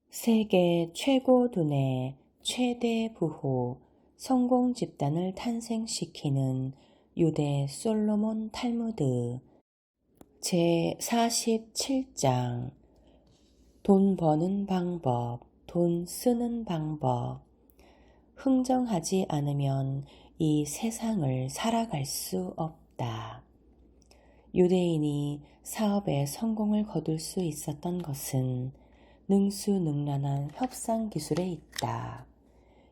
세계 최고 두뇌 최대 부호 성공 집단을 탄생시키는 유대 솔로몬 탈무드 제47장 돈 버는 방법, 돈 쓰는 방법. 흥정하지 않으면 이 세상을 살아갈 수 없다. 유대인이 사업에 성공을 거둘 수 있었던 것은 능수능란한 협상 기술에 있다.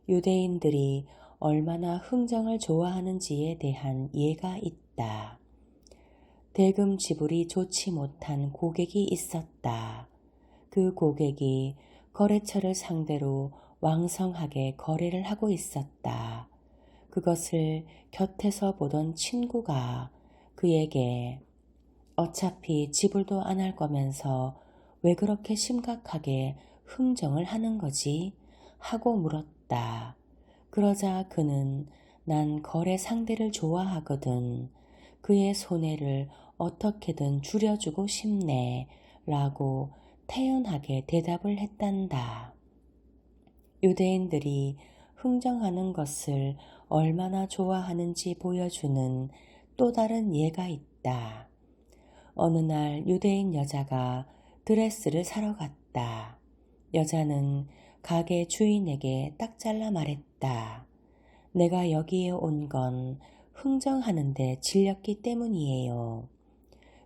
유대인들이 얼마나 흥정을 좋아하는지에 대한 예가 있다. 대금 지불이 좋지 못한 고객이 있었다. 그 고객이 거래처를 상대로 왕성하게 거래를 하고 있었다. 그것을 곁에서 보던 친구가 그에게 어차피 지불도 안 할 거면서 왜 그렇게 심각하게 흥정을 하는 거지? 하고 물었다. 그러자 그는 난 거래 상대를 좋아하거든. 그의 손해를 어떻게든 줄여주고 싶네. 라고 태연하게 대답을 했단다. 유대인들이 흥정하는 것을 얼마나 좋아하는지 보여주는 또 다른 예가 있다. 어느 날 유대인 여자가 드레스를 사러 갔다. 여자는 가게 주인에게 딱 잘라 말했다. 내가 여기에 온 건 흥정하는데 질렸기 때문이에요.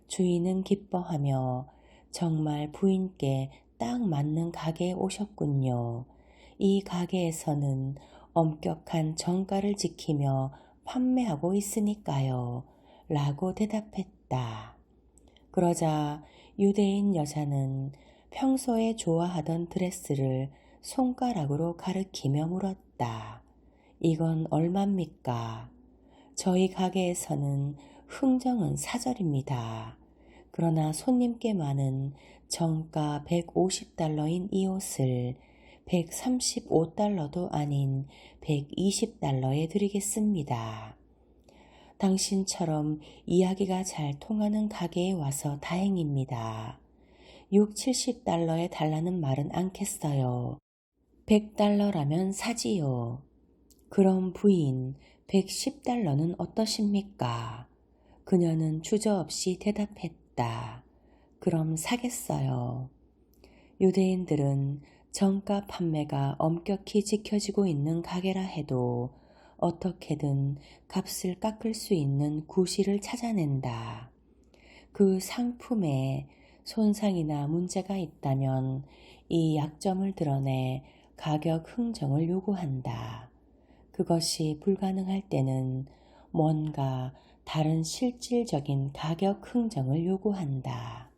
주인은 기뻐하며 정말 부인께 딱 맞는 가게에 오셨군요. 이 가게에서는 엄격한 정가를 지키며 판매하고 있으니까요. 라고 대답했다. 그러자 유대인 여자는 평소에 좋아하던 드레스를 손가락으로 가리키며 물었다. 이건 얼마입니까? 저희 가게에서는 흥정은 사절입니다. 그러나 손님께 많은 정가 150달러인 이 옷을 135달러도 아닌 120달러에 드리겠습니다. 당신처럼 이야기가 잘 통하는 가게에 와서 다행입니다. 6, 70달러에 달라는 말은 않겠어요. 100달러라면 사지요. 그럼 부인, 110달러는 어떠십니까? 그녀는 주저없이 대답했다. 그럼 사겠어요. 유대인들은 정가 판매가 엄격히 지켜지고 있는 가게라 해도 어떻게든 값을 깎을 수 있는 구실을 찾아낸다. 그 상품에 손상이나 문제가 있다면 이 약점을 드러내 가격 흥정을 요구한다. 그것이 불가능할 때는 뭔가 다른 실질적인 가격 흥정을 요구한다.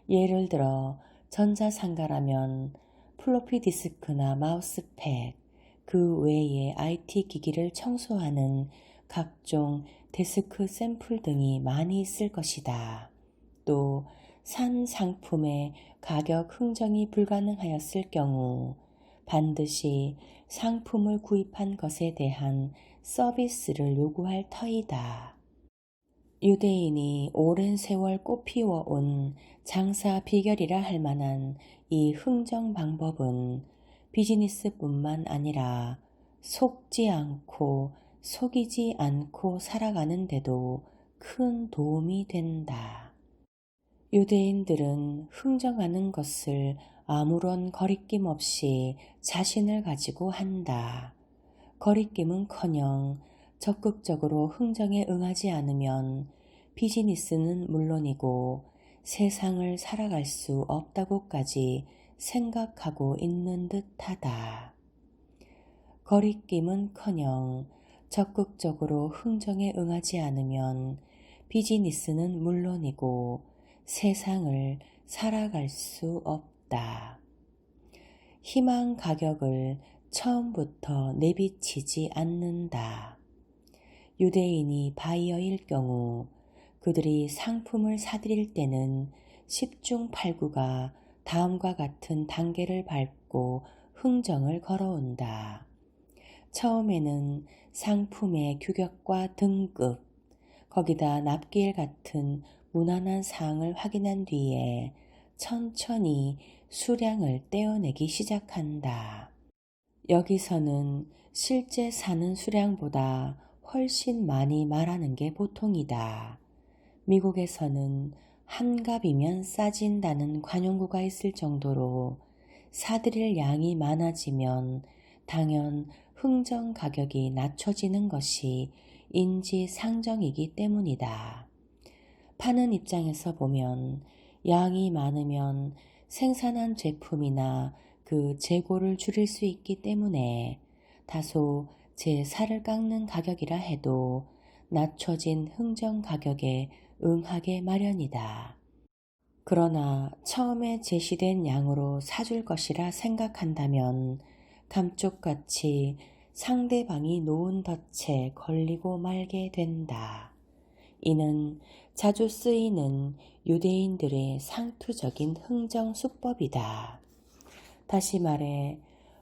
예를 들어 전자상가라면 플로피 디스크나 마우스팩, 그 외에 IT 기기를 청소하는 각종 데스크 샘플 등이 많이 있을 것이다. 또 산 상품의 가격 흥정이 불가능하였을 경우 반드시 상품을 구입한 것에 대한 서비스를 요구할 터이다. 유대인이 오랜 세월 꽃피워온 장사 비결이라 할 만한 이 흥정 방법은 비즈니스뿐만 아니라 속지 않고 속이지 않고 살아가는 데도 큰 도움이 된다. 유대인들은 흥정하는 것을 아무런 거리낌 없이 자신을 가지고 한다. 거리낌은커녕 적극적으로 흥정에 응하지 않으면 비즈니스는 물론이고 세상을 살아갈 수 없다고까지 생각하고 있는 듯하다. 거리낌은커녕 적극적으로 흥정에 응하지 않으면 비즈니스는 물론이고 세상을 살아갈 수 없다. 희망 가격을 처음부터 내비치지 않는다. 유대인이 바이어일 경우 그들이 상품을 사들일 때는 10중 8구가 다음과 같은 단계를 밟고 흥정을 걸어온다. 처음에는 상품의 규격과 등급, 거기다 납기일 같은 무난한 사항을 확인한 뒤에 천천히 수량을 떼어내기 시작한다. 여기서는 실제 사는 수량보다 훨씬 많이 말하는 게 보통이다. 미국에서는 한 갑이면 싸진다는 관용구가 있을 정도로 사들일 양이 많아지면 당연 흥정 가격이 낮춰지는 것이 인지상정이기 때문이다. 파는 입장에서 보면 양이 많으면 생산한 제품이나 그 재고를 줄일 수 있기 때문에 다소 제 살을 깎는 가격이라 해도 낮춰진 흥정 가격에 응하게 마련이다. 그러나 처음에 제시된 양으로 사줄 것이라 생각한다면 감쪽같이 상대방이 놓은 덫에 걸리고 말게 된다. 이는 자주 쓰이는 유대인들의 상투적인 흥정 수법이다. 다시 말해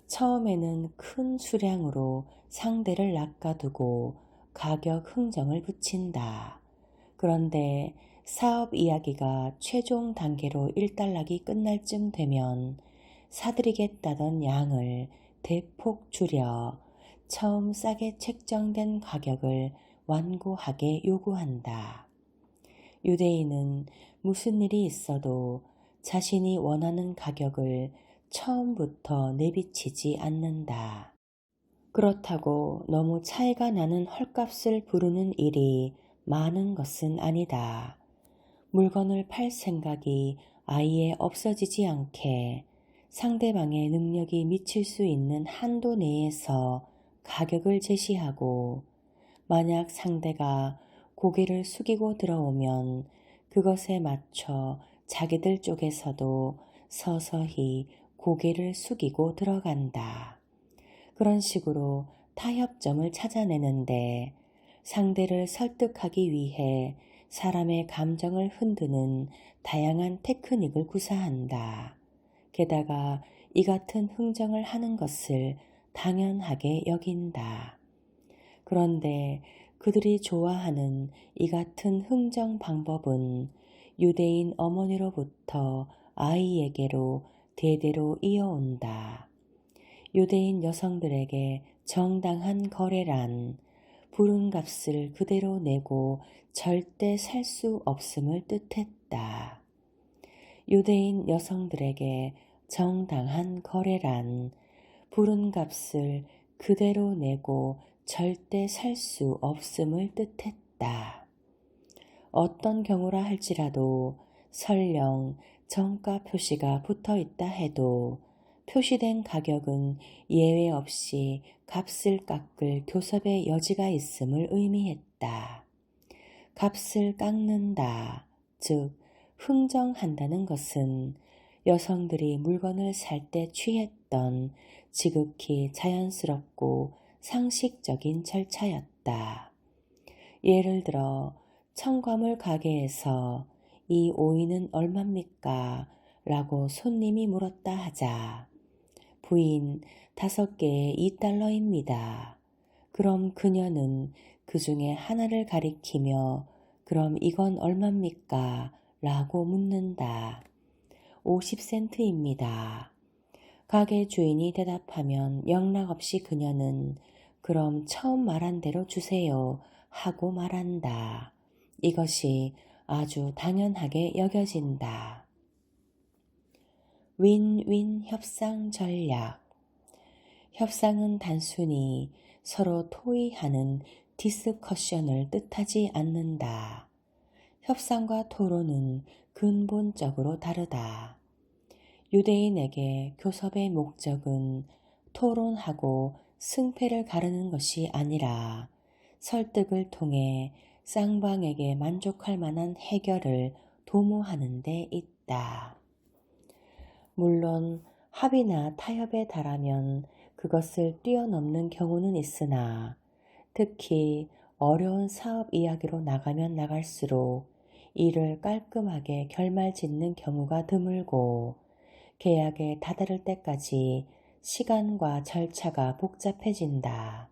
처음에는 큰 수량으로 상대를 낚아두고 가격 흥정을 붙인다. 그런데 사업 이야기가 최종 단계로 일단락이 끝날 쯤 되면 사들이겠다던 양을 대폭 줄여 처음 싸게 책정된 가격을 완고하게 요구한다. 유대인은 무슨 일이 있어도 자신이 원하는 가격을 처음부터 내비치지 않는다. 그렇다고 너무 차이가 나는 헐값을 부르는 일이 많은 것은 아니다. 물건을 팔 생각이 아예 없어지지 않게 상대방의 능력이 미칠 수 있는 한도 내에서 가격을 제시하고 만약 상대가 고개를 숙이고 들어오면 그것에 맞춰 자기들 쪽에서도 서서히 고개를 숙이고 들어간다. 그런 식으로 타협점을 찾아내는데 상대를 설득하기 위해 사람의 감정을 흔드는 다양한 테크닉을 구사한다. 게다가 이 같은 흥정을 하는 것을 당연하게 여긴다. 그런데 그들이 좋아하는 이 같은 흥정 방법은 유대인 어머니로부터 아이에게로 대대로 이어온다. 유대인 여성들에게 정당한 거래란 부른 값을 그대로 내고 절대 살 수 없음을 뜻했다. 유대인 여성들에게 정당한 거래란 부른 값을 그대로 내고 절대 살 수 없음을 뜻했다. 어떤 경우라 할지라도 설령 정가 표시가 붙어 있다 해도 표시된 가격은 예외 없이 값을 깎을 교섭의 여지가 있음을 의미했다. 값을 깎는다, 즉 흥정한다는 것은 여성들이 물건을 살 때 취했던 지극히 자연스럽고 상식적인 절차였다. 예를 들어 청과물 가게에서 이 오이는 얼마입니까? 라고 손님이 물었다 하자. 부인 5개에 $2입니다. 그럼 그녀는 그 중에 하나를 가리키며 그럼 이건 얼마입니까? 라고 묻는다. 50센트입니다. 가게 주인이 대답하면 영락없이 그녀는 그럼 처음 말한 대로 주세요 하고 말한다. 이것이 아주 당연하게 여겨진다. 윈윈 협상 전략. 협상은 단순히 서로 토의하는 디스커션을 뜻하지 않는다. 협상과 토론은 근본적으로 다르다. 유대인에게 교섭의 목적은 토론하고 승패를 가르는 것이 아니라 설득을 통해 쌍방에게 만족할 만한 해결을 도모하는 데 있다. 물론 합의나 타협에 달하면 그것을 뛰어넘는 경우는 있으나 특히 어려운 사업 이야기로 나가면 나갈수록 이를 깔끔하게 결말짓는 경우가 드물고 계약에 다다를 때까지 시간과 절차가 복잡해진다.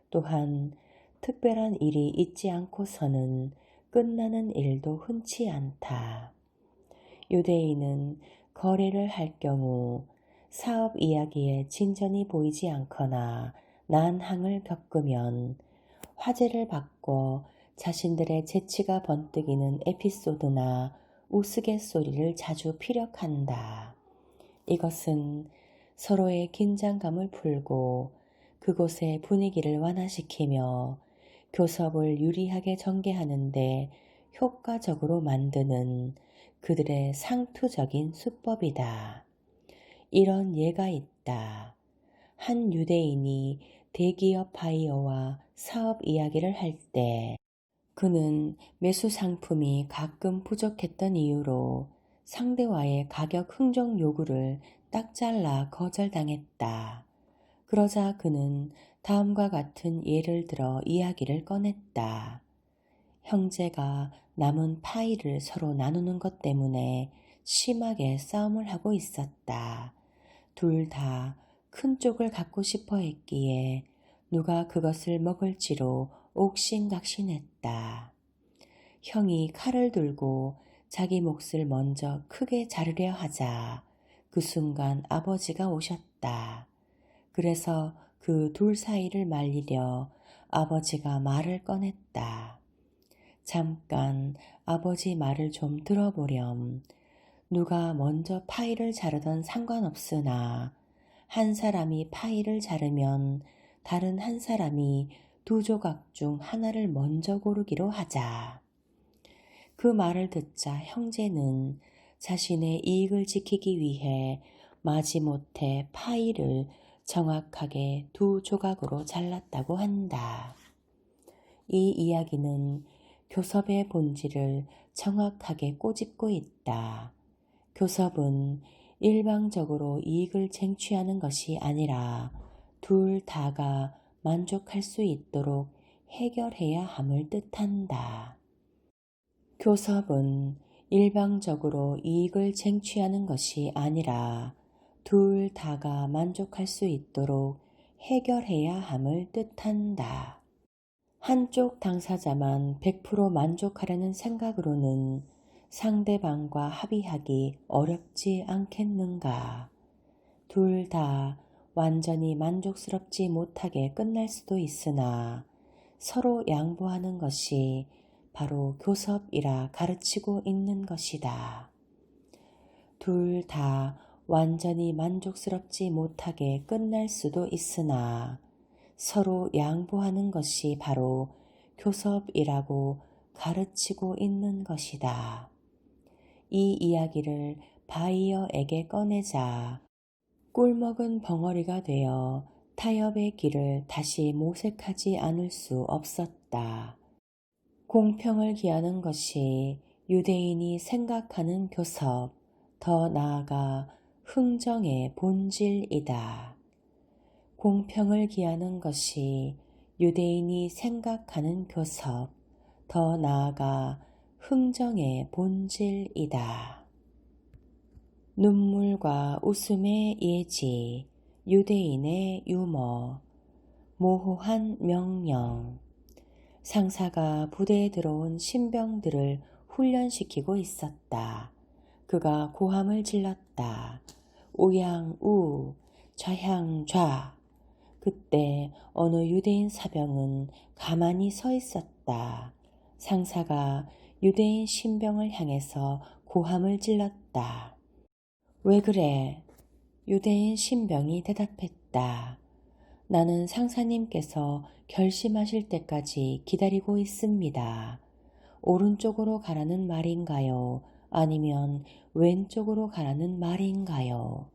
또한 특별한 일이 있지 않고서는 끝나는 일도 흔치 않다. 유대인은 거래를 할 경우 사업 이야기에 진전이 보이지 않거나 난항을 겪으면 화제를 바꿔 자신들의 재치가 번뜩이는 에피소드나 우스갯소리를 자주 피력한다. 이것은 서로의 긴장감을 풀고 그곳의 분위기를 완화시키며 교섭을 유리하게 전개하는 데 효과적으로 만드는 그들의 상투적인 수법이다. 이런 예가 있다. 한 유대인이 대기업 바이어와 사업 이야기를 할 때 그는 매수 상품이 가끔 부족했던 이유로 상대와의 가격 흥정 요구를 딱 잘라 거절당했다. 그러자 그는 다음과 같은 예를 들어 이야기를 꺼냈다. 형제가 남은 파이를 서로 나누는 것 때문에 심하게 싸움을 하고 있었다. 둘 다 큰 쪽을 갖고 싶어 했기에 누가 그것을 먹을지로 옥신각신했다. 형이 칼을 들고 자기 몫을 먼저 크게 자르려 하자 그 순간 아버지가 오셨다. 그래서 그 둘 사이를 말리려 아버지가 말을 꺼냈다. 잠깐 아버지 말을 좀 들어보렴. 누가 먼저 파이를 자르던 상관없으나 한 사람이 파이를 자르면 다른 한 사람이 두 조각 중 하나를 먼저 고르기로 하자. 그 말을 듣자 형제는 자신의 이익을 지키기 위해 마지못해 파이를 정확하게 두 조각으로 잘랐다고 한다. 이 이야기는 교섭의 본질을 정확하게 꼬집고 있다. 교섭은 일방적으로 이익을 쟁취하는 것이 아니라 둘 다가 만족할 수 있도록 해결해야 함을 뜻한다. 교섭은 일방적으로 이익을 쟁취하는 것이 아니라 둘 다가 만족할 수 있도록 해결해야 함을 뜻한다. 한쪽 당사자만 100% 만족하려는 생각으로는 상대방과 합의하기 어렵지 않겠는가. 둘 다 완전히 만족스럽지 못하게 끝날 수도 있으나 서로 양보하는 것이 바로 교섭이라 가르치고 있는 것이다. 둘 다 완전히 만족스럽지 못하게 끝날 수도 있으나 서로 양보하는 것이 바로 교섭이라고 가르치고 있는 것이다. 이 이야기를 바이어에게 꺼내자 꿀먹은 벙어리가 되어 타협의 길을 다시 모색하지 않을 수 없었다. 공평을 기하는 것이 유대인이 생각하는 교섭, 더 나아가 흥정의 본질이다. 공평을 기하는 것이 유대인이 생각하는 교섭, 더 나아가 흥정의 본질이다. 눈물과 웃음의 예지, 유대인의 유머, 모호한 명령. 상사가 부대에 들어온 신병들을 훈련시키고 있었다. 그가 고함을 질렀다. 우양우, 좌향좌. 그때 어느 유대인 사병은 가만히 서 있었다. 상사가 유대인 신병을 향해서 고함을 질렀다. 왜 그래? 유대인 신병이 대답했다. 나는 상사님께서 결심하실 때까지 기다리고 있습니다. 오른쪽으로 가라는 말인가요? 아니면 왼쪽으로 가라는 말인가요?